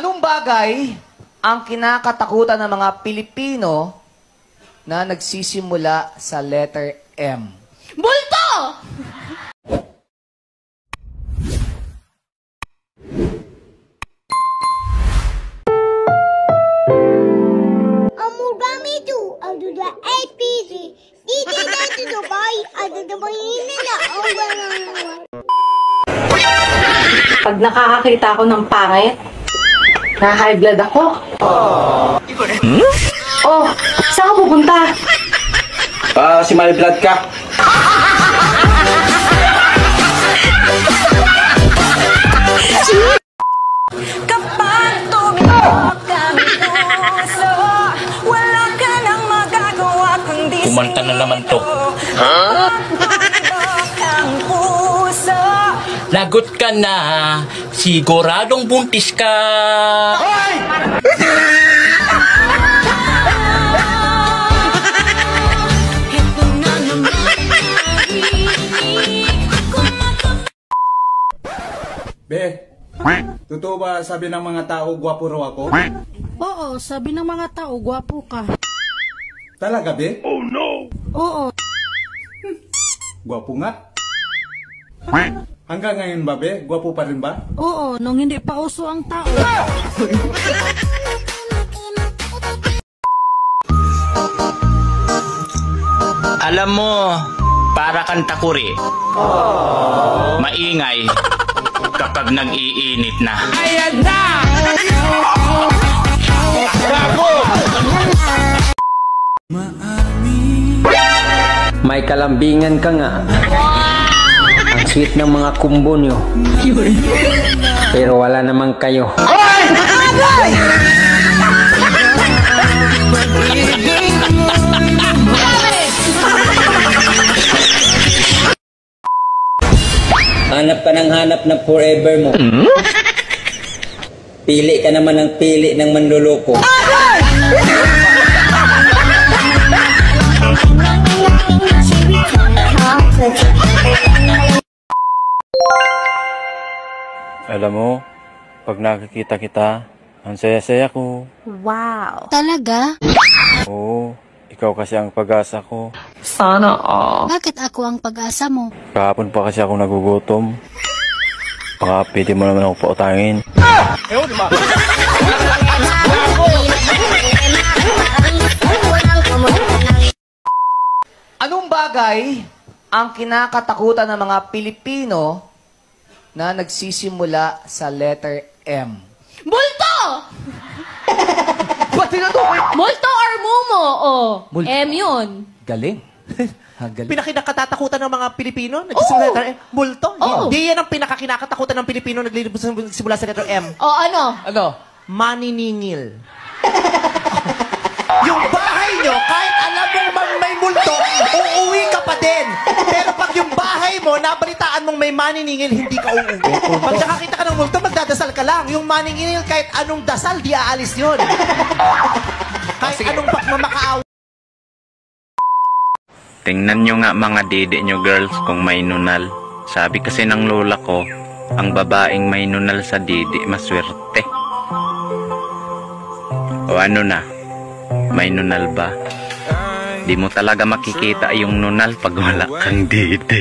Anong bagay ang kinakatakutan ng mga Pilipino na nagsisimula sa letter M? Multo! Amugami tu, adu da APC. Dito na to Dubai, adu da mahina na Pag nakakakita ako ng pangit, na-high blood ako. Oh, saan ka pupunta? Si may blood ka. Kapag tumibok ang puso, wala ka nang magagawa kundi Kumanta na naman to. ang puso. Lagot ka na, siguradong buntis ka. Ito na naman marinig kung Be, totoo ba sabi ng mga tao gwapo raw ako? Oo, sabi ng mga tao, gwapo ka. Talaga, be? Oo. Gwapo nga. Hanggang ngayon ba, be? Gwapo pa rin ba? Oo, nung hindi pa uso ang tao. Alam mo, para kang takuri. Maingay kapag nag-iinit na. Ayan na! May kalambingan ka nga. Ang sweet ng mga kumbo nyo. Pero wala naman kayo. Hanap ka ng hanap na forever mo. Pili ka naman ng pili ng manluloko. Alam mo, pag nakikita kita, ang saya-saya ko. Wow. Talaga? Oo, ikaw kasi ang pag-asa ko. Sana all. Bakit ako ang pag-asa mo? Kahapon pa kasi ako nagugutom. Baka pwede mo naman ako pautangin. Anong bagay ang kinakatakutan ng mga Pilipino na nagsisimula sa letter M? Multo! Ba't tinutukoy? Multo or mumo? Oh, Multo. M yun. Galing. Galing. Pinakakinakatakutan ng mga Pilipino nagsisimula sa letter M? Multo? Oo. Hindi yan ang pinakakinakatakutan ng Pilipino nagsimula sa letter M. Oh, ano? Ano? Maniningil. Yung bahay nyo, kahit alam mong may multo, uuwi ka pa din. Pero pag yung bahay mo, nabalitaan mong may maniningil, hindi ka uuwi. Pag nakakita ka ng multo, magdadasal ka lang. Yung maniningil, kahit anong dasal, di aalis yun. Kahit anong pagmamakaawa. Tingnan nyo nga mga dede nyo girls kung may nunal. Sabi kasi ng lola ko, ang babaeng may nunal sa dede, maswerte. O ano na? May nunal ba? Di mo talaga makikita yung nunal pag wala kang dede.